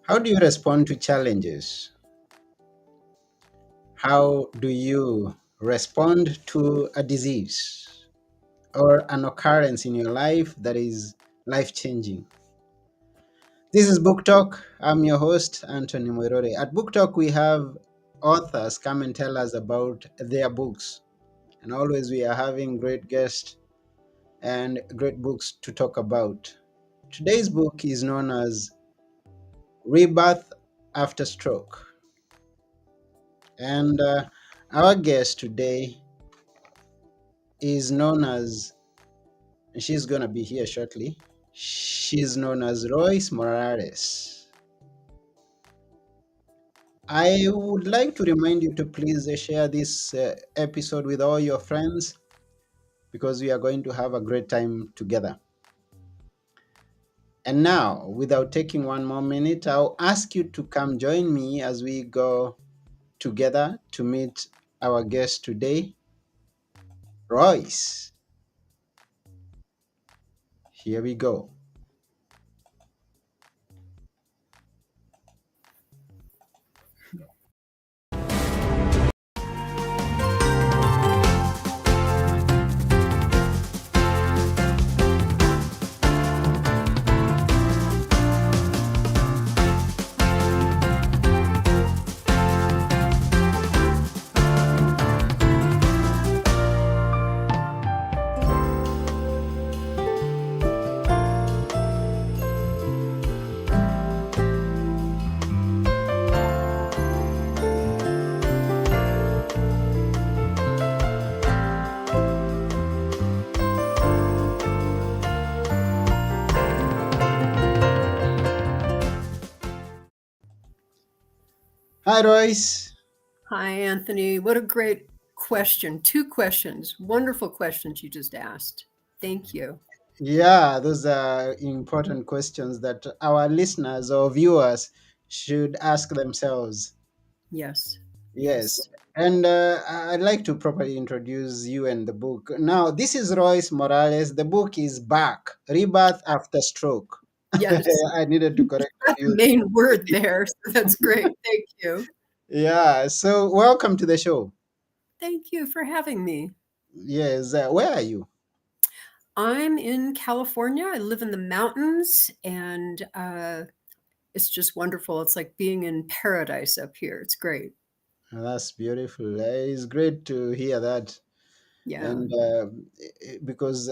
How do you respond to challenges? How do you respond to a disease or an occurrence in your life that is life changing? This is Book Talk. I'm your host, Anthony Moirore. At Book Talk, we have authors come and tell us about their books. And always we are having great guests and great books to talk about. Today's book is known as Rebirth After Stroke. And our guest today is known as, and she's going to be here shortly. She's known as Royce Morales. I would like to remind you to please share this episode with all your friends because we are going to have a great time together. And now, without taking one more minute, I'll ask you to come join me as we go together to meet our guest today, Royce. Here we go. Hi, Royce. Hi, Anthony. What a great question. Two questions. Wonderful questions you just asked. Thank you. Yeah, those are important questions that our listeners or viewers should ask themselves. Yes. Yes. Yes. And I'd like to properly introduce you and the book. Now, this is Royce Morales. The book is Back, Rebirth After Stroke. Yes. I needed to correct Got the you. main word there. So that's great. Thank you. Yeah, so welcome to the show. Thank you for having me. Yes, where are you? I'm in California. I live in the mountains and it's just wonderful. It's like being in paradise up here. It's great. That's beautiful. It's great to hear that. Yeah. And because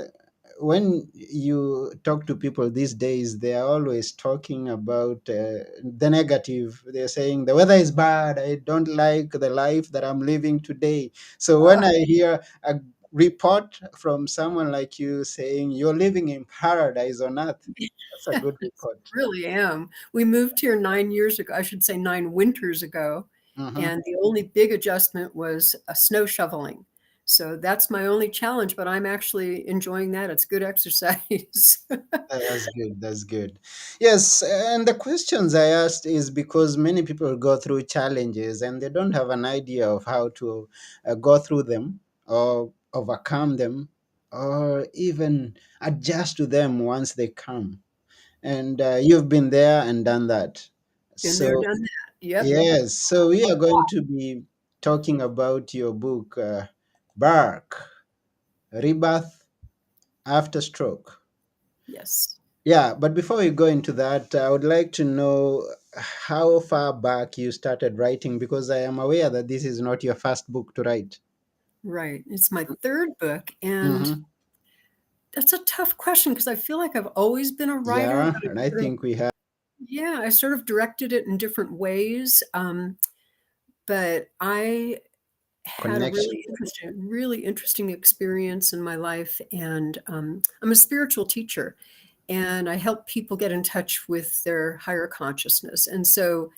when you talk to people these days, they are always talking about the negative. They're saying the weather is bad, I don't like the life that I'm living today. So when Ah, I hear a report from someone like you saying you're living in paradise on earth, that's a good report. really am. We moved here 9 years ago. I should say 9 winters ago. Hmm. And the only big adjustment was snow shoveling. So that's my only challenge, but I'm actually enjoying that. It's good exercise. That's good. That's good. Yes, and the questions I asked is because many people go through challenges and they don't have an idea of how to go through them or overcome them or even adjust to them once they come. And you've been there and done that. Been there, So, done that. Yep. yes, so we are going to be talking about your book, Bark, Rebirth After Stroke. Yes. Yeah, but before we go into that, I would like to know how far back you started writing because I am aware that this is not your first book to write. Right. It's my third book. And Mm-hmm. that's a tough question because I feel like I've always been a writer, Yeah, but and I think we have. I sort of directed it in different ways. But I had a Connection. really interesting experience in my life, and I'm a spiritual teacher, and I help people get in touch with their higher consciousness. And so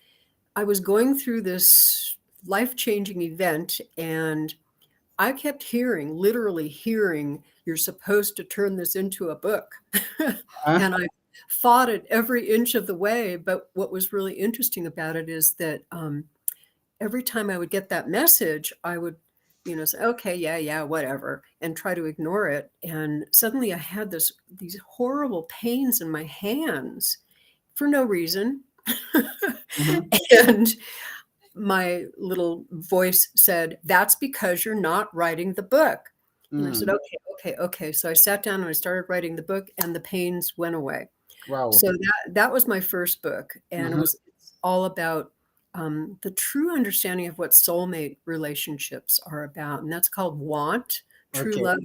I was going through this life-changing event, and I kept hearing, literally hearing, "You're supposed to turn this into a book." Huh? And I fought it every inch of the way. But what was really interesting about it is that every time I would get that message, I would say, okay, yeah, yeah, whatever, and try to ignore it. And suddenly I had these horrible pains in my hands for no reason. Mm-hmm. And my little voice said, "That's because you're not writing the book." And I said, Mm. "Okay, okay, okay." So I sat down and I started writing the book, and the pains went away. Wow. So that was my first book, and Mm-hmm. it's all about the true understanding of what soulmate relationships are about, and that's called want, true Okay. love,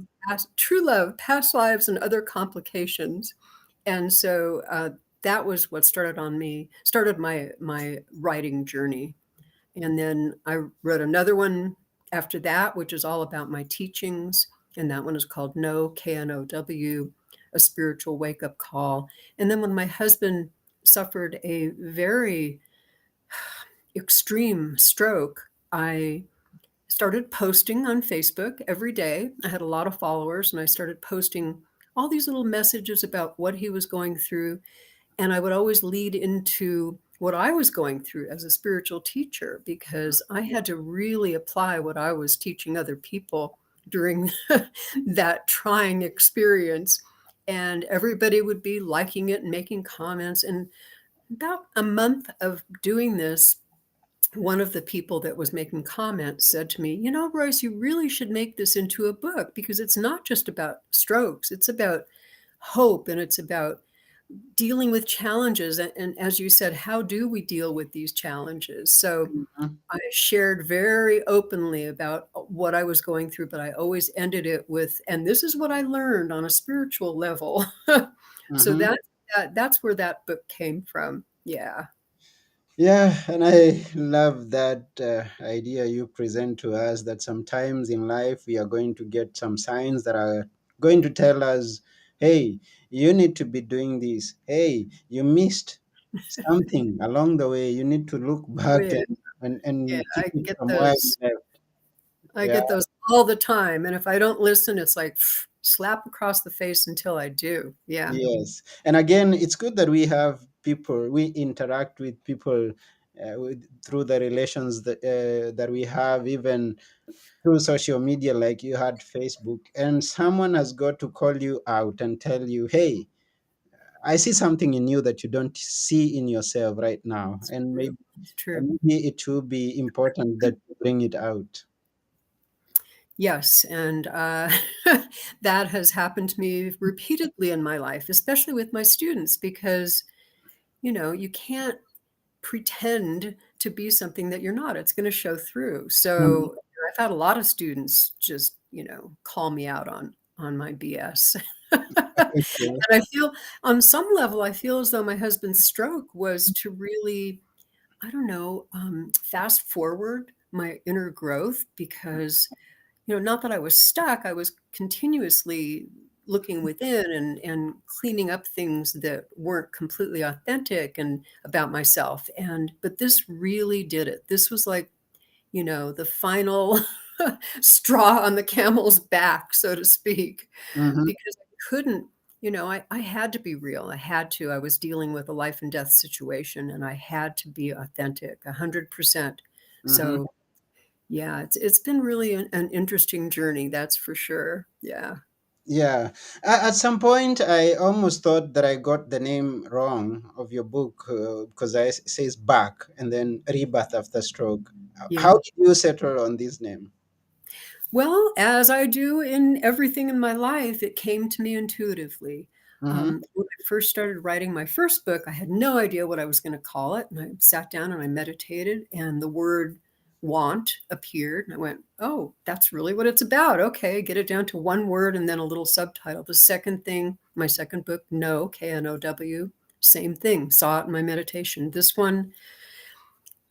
true love, past lives, and other complications. And so that was what started my writing journey. And then I wrote another one after that, which is all about my teachings. And that one is called No, Know, a spiritual wake up call. And then when my husband suffered a very extreme stroke, I started posting on Facebook every day. I had a lot of followers, and I started posting all these little messages about what he was going through. And I would always lead into what I was going through as a spiritual teacher, because I had to really apply what I was teaching other people during that trying experience. And everybody would be liking it and making comments. And about a month of doing this, one of the people that was making comments said to me, Royce, you really should make this into a book, because it's not just about strokes, it's about hope, and it's about dealing with challenges. And as you said, how do we deal with these challenges? So Mm-hmm. I shared very openly about what I was going through, but I always ended it with, and this is what I learned on a spiritual level. So Mm-hmm. that's where that book came from. Yeah. Yeah, and I love that idea you present to us that sometimes in life we are going to get some signs that are going to tell us, hey, you need to be doing this. Hey, you missed something along the way. You need to look Oh, back yeah. Yeah. and keep I it get from where you those. left. I Yeah, get those all the time. And if I don't listen, it's like slap across the face until I do. Yeah. yes. And again, it's good that we have people, we interact with people through the relations that we have, even through social media, like you had Facebook, and someone has got to call you out and tell you, hey, I see something in you that you don't see in yourself right now. It's And true. maybe, It's true. maybe it will be important that you bring it out. Yes, and that has happened to me repeatedly in my life, especially with my students, because you can't pretend to be something that you're not. It's going to show through. Mhm. So I've had a lot of students just call me out on my BS. Okay. And I feel, on some level, I feel as though my husband's stroke was to really, I don't know, fast forward my inner growth, because not that I was stuck, I was continuously looking within and cleaning up things that weren't completely authentic and about myself. But this really did it. This was like, the final straw on the camel's back, so to speak, Hmm. because I couldn't, I had to be real. I had to. I was dealing with a life and death situation, and I had to be authentic, 100%. Hmm. So yeah, it's been really an interesting journey, that's for sure. Yeah. Yeah. At some point, I almost thought that I got the name wrong of your book because it says back and then rebirth after stroke. How Yeah. did you settle on this name? Well, as I do in everything in my life, it came to me intuitively. Mm-hmm. When I first started writing my first book, I had no idea what I was going to call it. And I sat down and I meditated, and the word want appeared. And I went, oh, that's really what it's about. Okay, get it down to one word and then a little subtitle. The second thing, my second book, No, Know, same thing, saw it in my meditation. This one,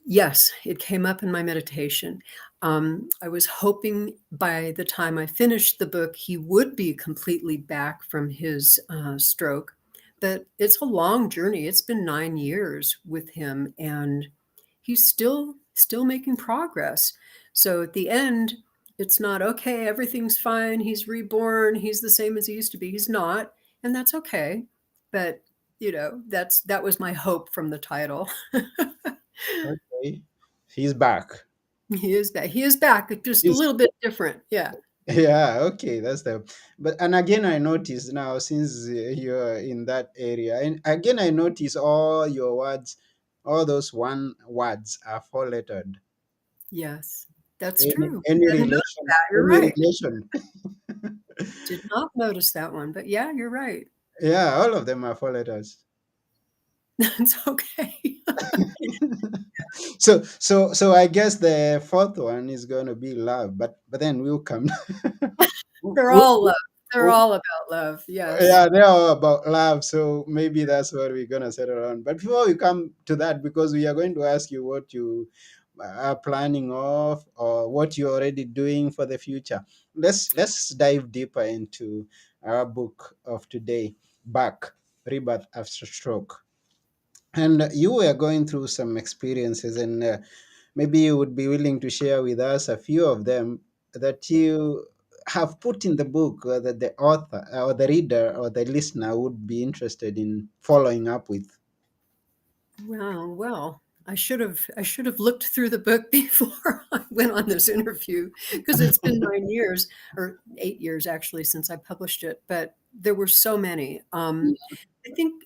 yes, it came up in my meditation. I was hoping by the time I finished the book, he would be completely back from his stroke. But it's a long journey. It's been 9 years with him, and he's still making progress. So at the end, it's not okay. Everything's fine. He's reborn. He's the same as he used to be. He's not, and that's okay. But that was my hope from the title. Okay. He's back. He is back. He is back, just a Is little bit different. Yeah. yeah, okay, that's the. But and again, I noticed now since you're in that area, and again, I notice all your words, all those one words are four lettered. Yes, that's Any, true. any I didn't notice relation, that. You're any right. relation. Did not notice that one, but yeah, you're right. Yeah, all of them are four letters. It's okay. So I guess the fourth one is going to be love, but then we'll come. They're all love. They're all about love. Yes. Yeah, they're all about love. So maybe that's what we're gonna settle on. But before we come to that, because we are going to ask you what you are planning of or what you're already doing for the future. Let's dive deeper into our book of today, Back, Rebirth After Stroke. And you were going through some experiences, and maybe you would be willing to share with us a few of them that you have put in the book that the author or the reader or the listener would be interested in following up with. Well, I should have looked through the book before I went on this interview because it's been 9 years or 8 years actually since I published it, but there were so many. I think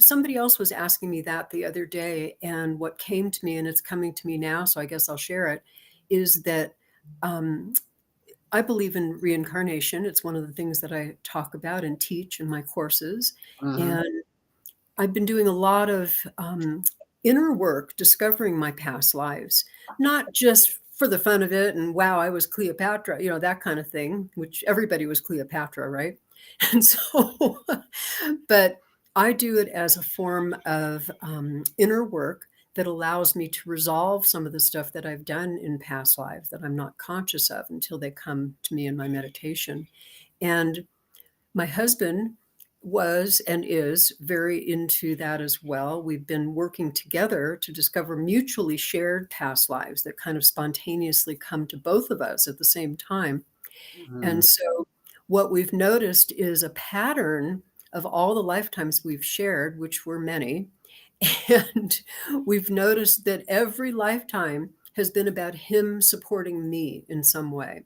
somebody else was asking me that the other day, and what came to me, and it's coming to me now, so I guess I'll share it, is that um, I believe in reincarnation. It's one of the things that I talk about and teach in my courses. Mm-hmm. And I've been doing a lot of inner work, discovering my past lives, not just for the fun of it and wow, I was Cleopatra, that kind of thing, which everybody was Cleopatra, right? And so, but I do it as a form of inner work that allows me to resolve some of the stuff that I've done in past lives that I'm not conscious of until they come to me in my meditation. And my husband was and is very into that as well. We've been working together to discover mutually shared past lives that kind of spontaneously come to both of us at the same time. Mm-hmm. And so, what we've noticed is a pattern of all the lifetimes we've shared, which were many. And we've noticed that every lifetime has been about him supporting me in some way.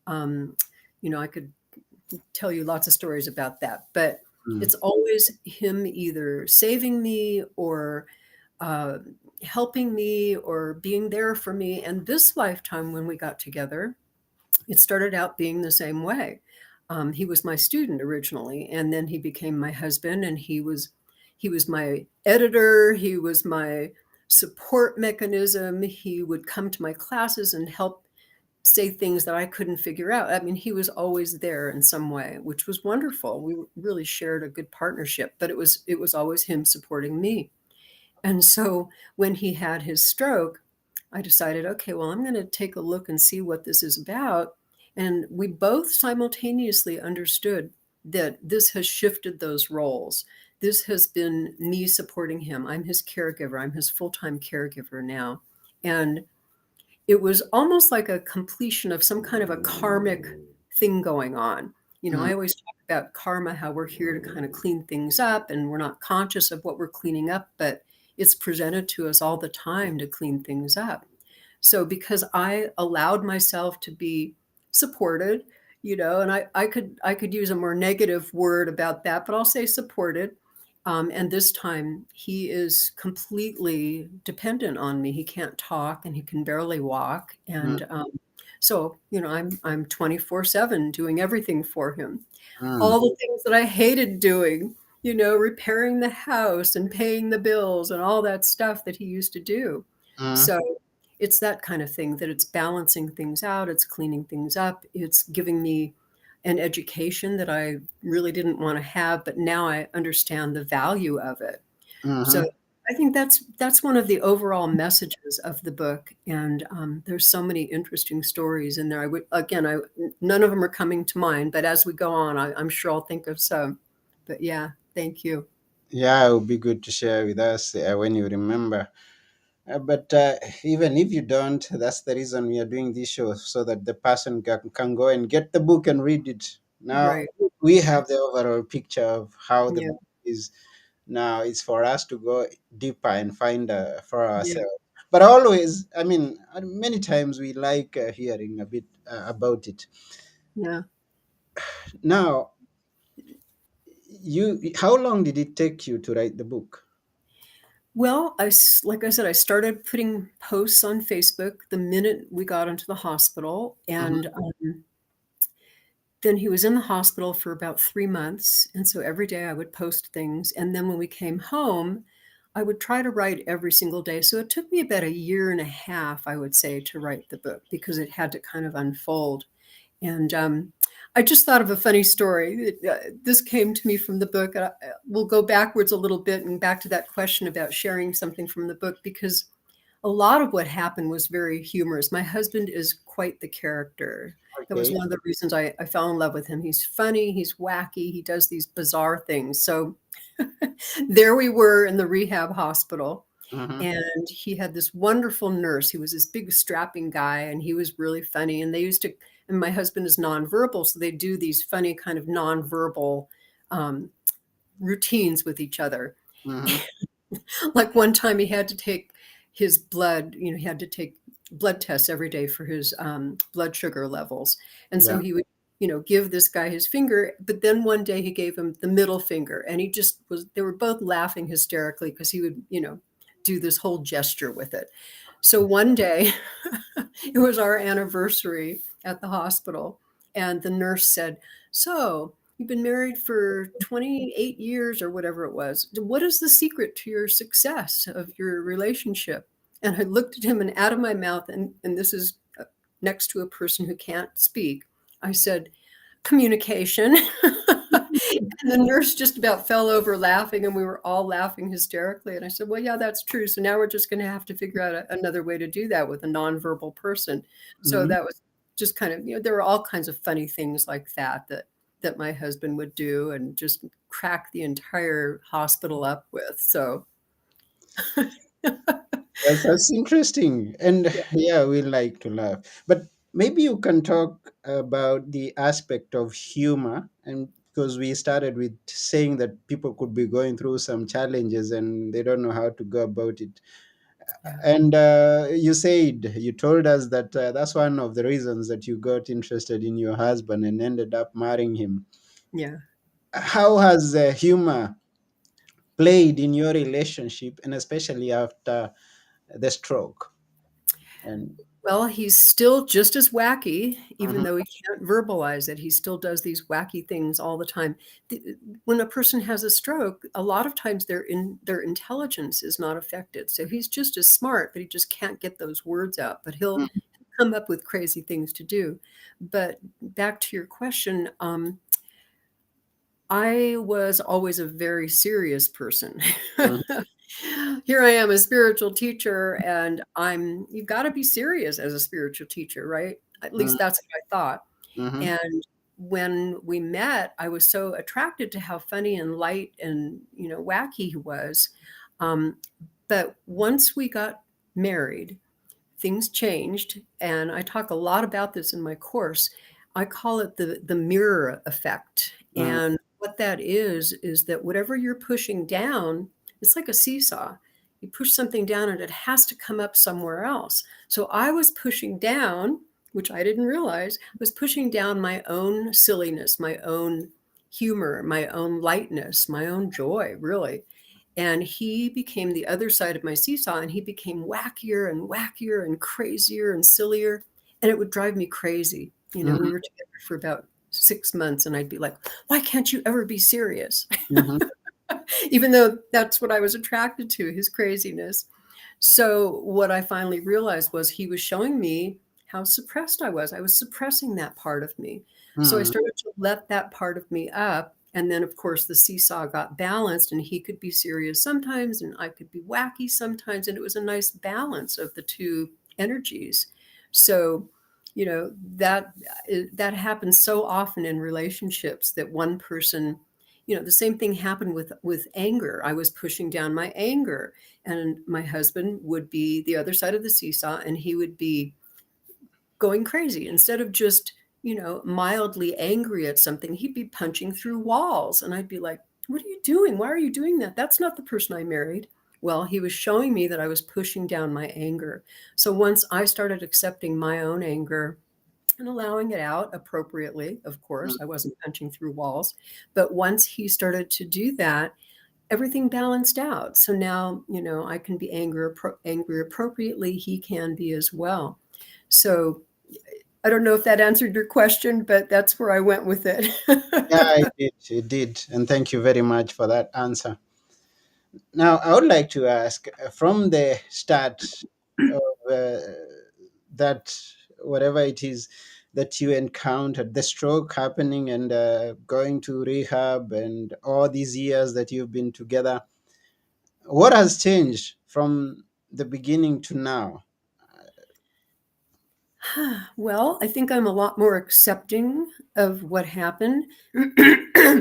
Um, I could tell you lots of stories about that, but it's always him either saving me or uh, helping me or being there for me. And this lifetime, when we got together, it started out being the same way. He was my student originally, and then he became my husband, and he was my editor. He was my support mechanism. He would come to my classes and help say things that I couldn't figure out. I mean, he was always there in some way, which was wonderful. We really shared a good partnership, but it was always him supporting me. And so when he had his stroke, I decided, okay, well, I'm going to take a look and see what this is about. And we both simultaneously understood that this has shifted those roles. This has been me supporting him. I'm his caregiver. I'm his full-time caregiver now. And it was almost like a completion of some kind of a karmic thing going on. Mm-hmm. I always talk about karma, how we're here to kind of clean things up and we're not conscious of what we're cleaning up, but it's presented to us all the time to clean things up. So because I allowed myself to be supported, and I could use a more negative word about that, but I'll say supported. And this time he is completely dependent on me. He can't talk and he can barely walk. And so, I'm 24/7 doing everything for him. Mm-hmm. All the things that I hated doing, repairing the house and paying the bills and all that stuff that he used to do. Mm-hmm. So it's that kind of thing that it's balancing things out, it's cleaning things up, it's giving me an education that I really didn't want to have, but now I understand the value of it. So Mm-hmm. I think that's one of the overall messages of the book, and there's so many interesting stories in there. None of them are coming to mind, but as we go on, I'm sure I'll think of some. But yeah, thank you. Yeah, it would be good to share with us when you remember. But even if you don't, that's the reason we are doing this show so that the person can go and get the book and read it. Now Right. we have the overall picture of how the Yeah. book is. Now it's for us to go deeper and find for Yeah. ourselves. But always, I mean, many times we like hearing a bit about it. Yeah. Now, how long did it take you to write the book? Well, like I said, I started putting posts on Facebook the minute we got into the hospital, Hmm. and then he was in the hospital for about 3 months, and so every day I would post things, and then when we came home, I would try to write every single day. So it took me about a year and a half, I would say, to write the book because it had to kind of unfold. And I just thought of a funny story. This came to me from the book. We'll go backwards a little bit and back to that question about sharing something from the book, because a lot of what happened was very humorous. My husband is quite the character. That was Okay. one of the reasons I fell in love with him. He's funny, he's wacky, he does these bizarre things. So there we were in the rehab hospital, Hmm. and he had this wonderful nurse. He was this big strapping guy, and he was really funny. And they used to, and my husband is nonverbal, so they do these funny kind of nonverbal um, routines with each other. Hmm. Like one time he had to take his blood, he had to take blood tests every day for his blood sugar levels. And so Yeah. he would, give this guy his finger. But then one day he gave him the middle finger, and he just was, they were both laughing hysterically because he would, do this whole gesture with it. So one day, it was our anniversary at the hospital, and the nurse said, "So, you've been married for 28 years or whatever it was. What is the secret to your success of your relationship?" And I looked at him, and out of my mouth, and this is next to a person who can't speak, I said, "Communication." And the nurse just about fell over laughing, and we were all laughing hysterically. And I said, "Well, yeah, that's true. So now we're just going to have to figure out another way to do that with a nonverbal person." So Hmm. that was just kind of, there were all kinds of funny things like that my husband would do and just crack the entire hospital up with. So That's interesting. And yeah, yeah, we like to laugh. But maybe you can talk about the aspect of humor. And because we started with saying that people could be going through some challenges and they don't know how to go about it. yeah, And you told us that that's one of the reasons that you got interested in your husband and ended up marrying him. yeah. How has humor played in your relationship, and especially after the stroke? And Well, he's still just as wacky, even mhm, though he can't verbalize it. He still does these wacky things all the time. When a person has a stroke, a lot of times their intelligence is not affected. So he's just as smart, but he just can't get those words out. But he'll mhm, come up with crazy things to do. But back to your question, I was always a very serious person. mhm, Here I am, a spiritual teacher, and you've got to be serious as a spiritual teacher, right? At least mhm, that's what I thought. mhm, And when we met, I was so attracted to how funny and light and, wacky he was. Um, but once we got married, things changed, and I talk a lot about this in my course. I call it the mirror effect. mhm, And what that is that whatever you're pushing down, it's like a seesaw. You push something down and it has to come up somewhere else. So I was pushing down, which I didn't realize, was pushing down my own silliness, my own humor, my own lightness, my own joy, really. And he became the other side of my seesaw, and he became wackier and crazier and sillier. And it would drive me crazy. We mhm, were together for about 6 months, and I'd be like, why can't you ever be serious? mhm, Even though that's what I was attracted to, his craziness. So, what I finally realized was he was showing me how suppressed I was. I was suppressing that part of me. So, I mhm, started to let that part of me up. And then, of course, the seesaw got balanced, and he could be serious sometimes, and I could be wacky sometimes. And it was a nice balance of the two energies. So, that happens so often in relationships that one person, the same thing happened with anger. I was pushing down my anger, and my husband would be the other side of the seesaw, and he would be going crazy. Instead of just, mildly angry at something, he'd be punching through walls. And I'd be like, what are you doing? Why are you doing that? That's not the person I married. Well, he was showing me that I was pushing down my anger. So once I started accepting my own anger and allowing it out appropriately, of course, I wasn't punching through walls. But once he started to do that, everything balanced out. So now, I can be angry appropriately. He can be as well. So I don't know if that answered your question, but that's where I went with it. Yeah, it did. And thank you very much for that answer. Now, I would like to ask from the start of that, whatever it is that you encountered, the stroke happening and going to rehab, and all these years that you've been together, what has changed from the beginning to now? Well, I think I'm a lot more accepting of what happened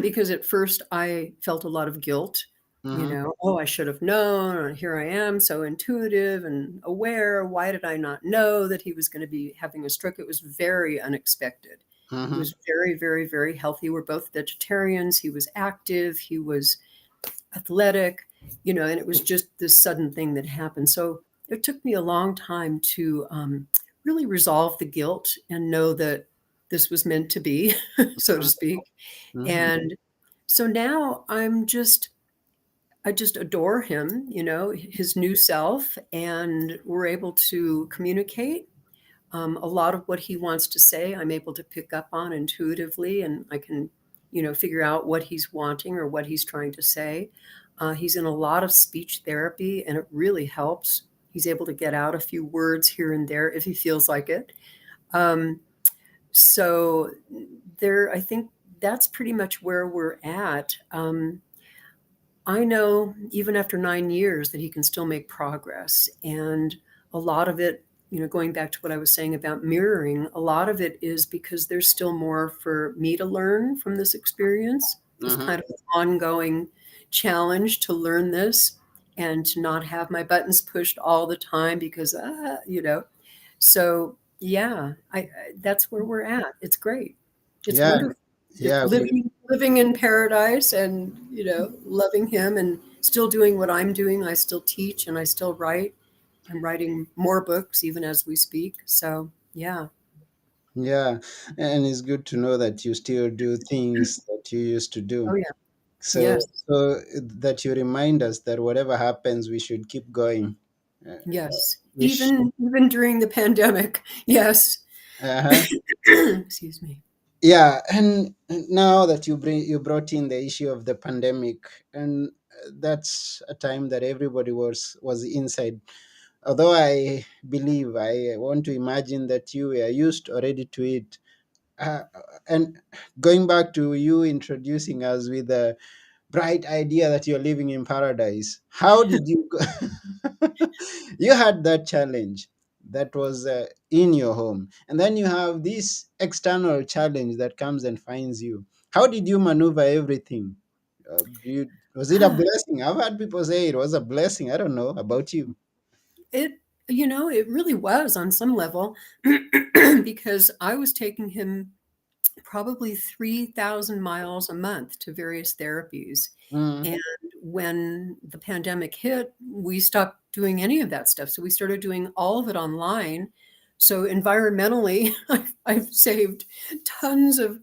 because at first I felt a lot of guilt. Mm-hmm, Oh, I should have known, or here I am, so intuitive and aware. Why did I not know that he was going to be having a stroke? It was very unexpected. He mm-hmm, was very, very, very healthy. We're both vegetarians. He was active. He was athletic, and it was just this sudden thing that happened. So it took me a long time to really resolve the guilt and know that this was meant to be, so to speak. mm-hmm, And so now I just adore him, his new self, and we're able to communicate. A lot of what he wants to say, I'm able to pick up on intuitively, and I can, figure out what he's wanting or what he's trying to say. He's in a lot of speech therapy, and it really helps. He's able to get out a few words here and there if he feels like it. Um, so I think that's pretty much where we're at. I know even after 9 years that he can still make progress. And a lot of it, going back to what I was saying about mirroring, a lot of it is because there's still more for me to learn from this experience. It's mm-hmm. kind of an ongoing challenge to learn this and to not have my buttons pushed all the time because, So yeah, that's where we're at. It's great. It's Yeah, wonderful. It's yeah, living in paradise and, loving him and still doing what I'm doing. I still teach and I still write. I'm writing more books even as we speak. So, yeah. yeah. And it's good to know that you still do things that you used to Oh, do. yeah. So, Yes. so that you remind us that whatever happens, we should keep going. Uh, Yes. we sh- Even during the pandemic. Yes. uh-huh. Excuse me. Yeah, and now that you brought in the issue of the pandemic, and that's a time that everybody was inside. Although I believe, I want to imagine that you were used already to it. Uh, and going back to you introducing us with the bright idea that you're living in paradise, how did you go? You had that challenge that was in your home, and then you have this external challenge that comes and finds you. How did you maneuver everything? Was it a blessing? I've had people say it was a blessing. I don't know about you. It it really was on some level because I was taking him probably 3,000 miles a month to various therapies. Mm, And when the pandemic hit, we stopped doing any of that stuff. So we started doing all of it online. So environmentally, I've saved tons of,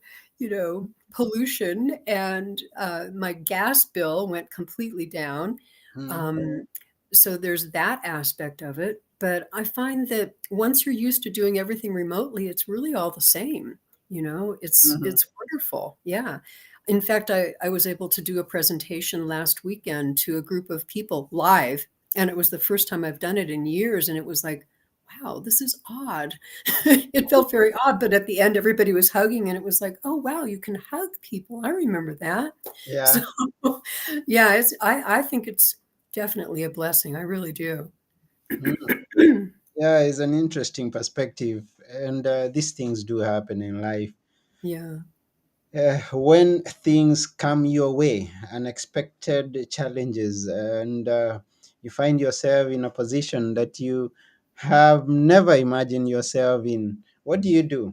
pollution, and my gas bill went completely down. mm, Um, so there's that aspect of it. But I find that once you're used to doing everything remotely, it's really all the same. mhm, It's wonderful. Yeah. In fact, I was able to do a presentation last weekend to a group of people live, and it was the first time I've done it in years. And it was like, wow, this is odd. It felt very odd, but at the end, everybody was hugging, and it was like, oh, wow, you can hug people. I remember that. So, yeah. yeah, I think it's definitely a blessing. I really do. Mm. Yeah, it's an interesting perspective, and these things do happen in life. Yeah. When things come your way, unexpected challenges, and you find yourself in a position that you have never imagined yourself in, what do you do?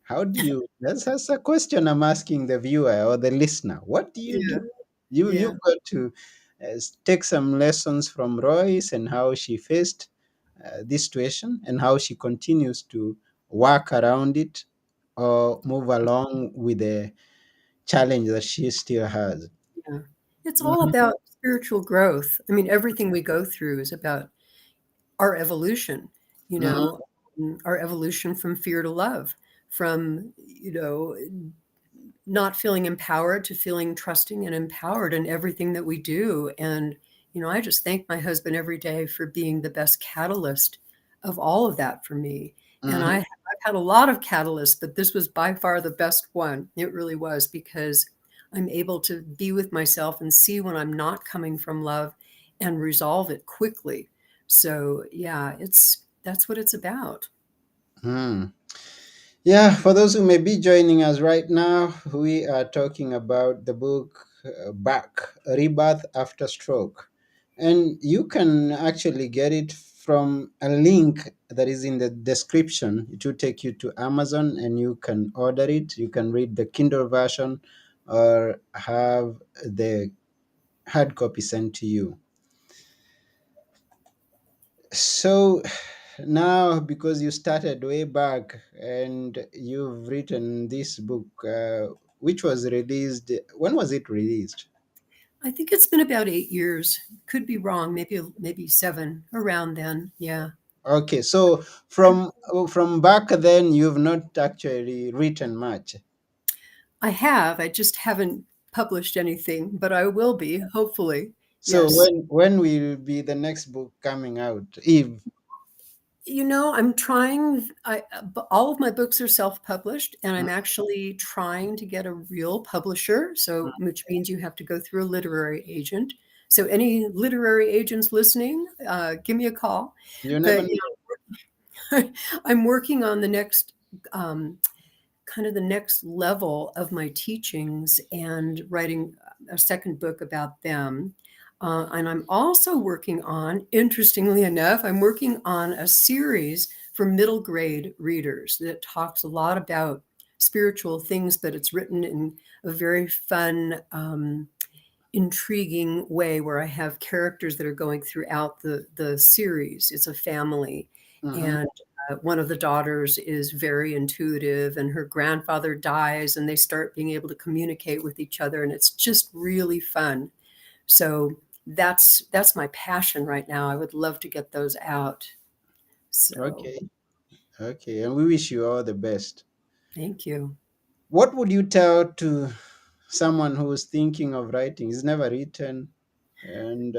How do you? That's a question I'm asking the viewer or the listener. What do you Yeah. do? You've Yeah. got to. take some lessons from Royce and how she faced this situation and how she continues to work around it or move along with the challenge that she still has. Yeah. It's all Mhm. about spiritual growth. I mean, everything we go through is about our evolution, you Mhm. know, our evolution from fear to love, from, not feeling empowered to feeling trusting and empowered in everything that we do. And, I just thank my husband every day for being the best catalyst of all of that for me. And Mhm. I've had a lot of catalysts, but this was by far the best one. It really was, because I'm able to be with myself and see when I'm not coming from love and resolve it quickly. So yeah, that's what it's about. Hmm. Yeah, for those who may be joining us right now, we are talking about the book Back, Rebirth After Stroke. And you can actually get it from a link that is in the description. It will take you to Amazon and you can order it. You can read the Kindle version or have the hard copy sent to you. So now, because you started way back and you've written this book, which was released, when was it released? I think it's been about 8 years. Could be wrong. Maybe seven, around then. Yeah, Okay, so from back then, you've not actually written much. I have. I just haven't published anything, but I will be, hopefully. So Yes. when will be the next book coming out? Eve. I'm trying. All of my books are self-published, and I'm actually trying to get a real publisher. So, which means you have to go through a literary agent. So, any literary agents listening, give me a call. You never But know. I'm working on the next um, kind of the next level of my teachings and writing a second book about them. And I'm also working on, interestingly enough, I'm working on a series for middle grade readers that talks a lot about spiritual things, but it's written in a very fun, intriguing way where I have characters that are going throughout the series. It's a family, Mhm. and one of the daughters is very intuitive, and her grandfather dies, and they start being able to communicate with each other, and it's just really fun. So that's my passion right now. I would love to get those out. So Okay, okay, and we wish you all the best. thank you. What would you tell to someone who's thinking of writing, he's never written, and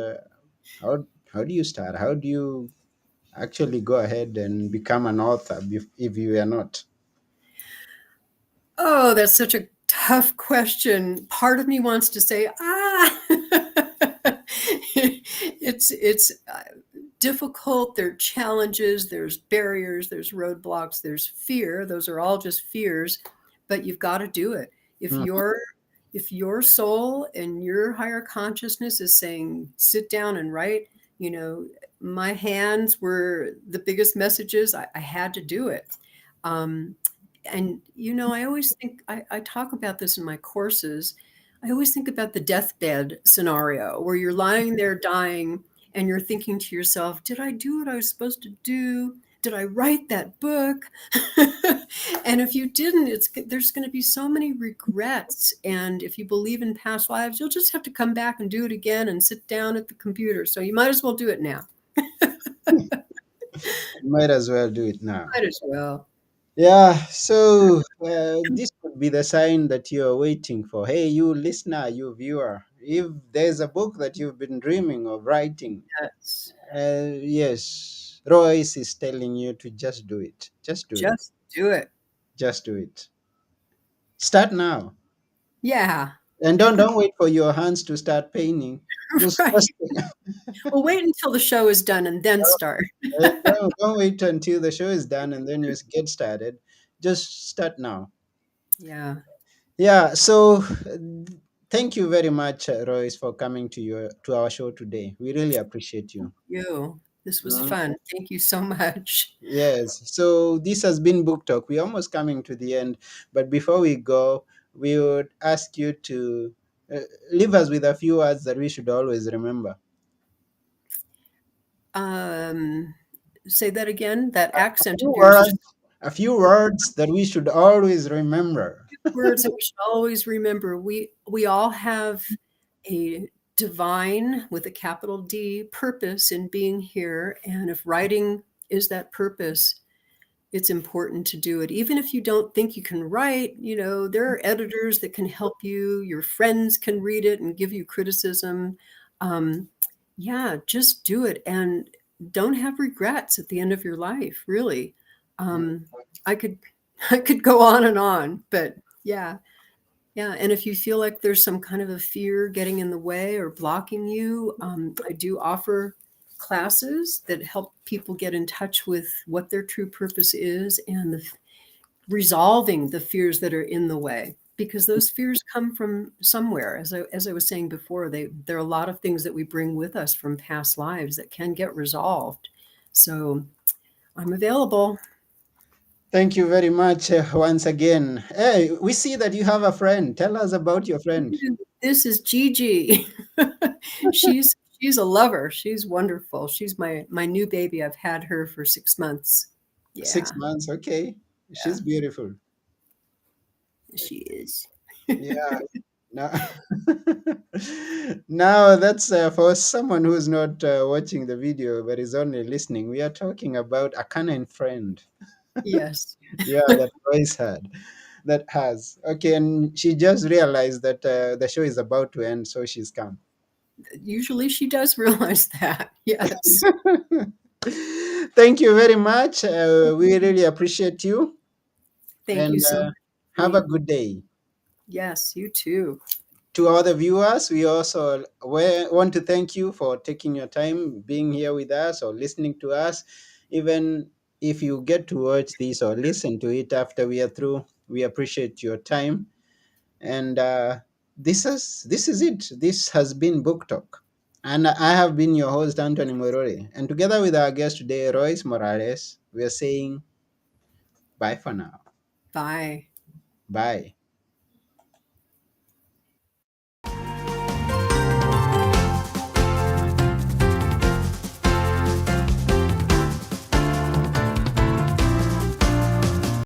how do you start? How do you actually go ahead and become an author if you are not? Oh, that's such a tough question. Part of me wants to say, it's difficult. There are challenges, there's barriers, there's roadblocks, there's fear. Those are all just fears, but you've got to do it. If Mhm. your if your soul and your higher consciousness is saying, sit down and write, you know, my hands were the biggest messages. I had to do it. Um, and I always think I talk about this in my courses. I always think about the deathbed scenario where you're lying there dying and you're thinking to yourself, did I do what I was supposed to do? Did I write that book? And if you didn't, there's going to be so many regrets. And if you believe in past lives, you'll just have to come back and do it again and sit down at the computer. So you might as well do it now. Might as well do it now. Might as well. Yeah, so this could be the sign that you're waiting for. Hey, you listener, you viewer, if there's a book that you've been dreaming of writing, Yes. yes, Royce is telling you to just do it. Just do it. Just do it. Just do it. Start now. Yeah. And don't wait for your hands to start paining. Just Right. Well, wait until the show is done and then start. don't wait until the show is done and then you get started. Just start now. Yeah. Yeah. So thank you very much, Royce, for coming to our show today. We really appreciate you. You. This was Mhm. fun. Thank you so much. Yes. So this has been Book Talk. We're almost coming to the end, but before we go, we would ask you to Uh, leave us with a few words that we should always remember. Um, Say that again. That A accent few of yours just words, a few words that we should always remember. words that we should always remember. We all have a divine with a capital D purpose in being here, and if writing is that purpose, it's important to do it. Even if you don't think you can write, there are editors that can help you. Your friends can read it and give you criticism. Um, yeah, just do it and don't have regrets at the end of your life, really. Um, I could I could go on, but yeah. Yeah, and if you feel like there's some kind of a fear getting in the way or blocking you, I do offer classes that help people get in touch with what their true purpose is and resolving the fears that are in the way. Because those fears come from somewhere. As I was saying before, there are a lot of things that we bring with us from past lives that can get resolved. So I'm available. Thank you very much once again. Hey, we see that you have a friend. Tell us about your friend. This is Gigi. She's a lover. She's wonderful. She's my new baby. I've had her for 6 months. Six Yeah, months. Okay. yeah, She's beautiful. she is. Yeah. Now, now that's for someone who's not watching the video but is only listening. We are talking about a canine friend. Yes. Yeah, that Royce had. That has. Okay, and she just realized that the show is about to end, so she's come. Usually she does realize that. Yes. Thank you very much. We really appreciate you, Thank you and so much. have a good day. Yes, you too. To all the viewers, we also want to thank you for taking your time being here with us or listening to us. Even if you get to watch this or listen to it after we are through, we appreciate your time. And this is it. This has been Book Talk. And I have been your host, Anthony Morore. And together with our guest today, Royce Morales, we are saying bye for now. Bye. Bye.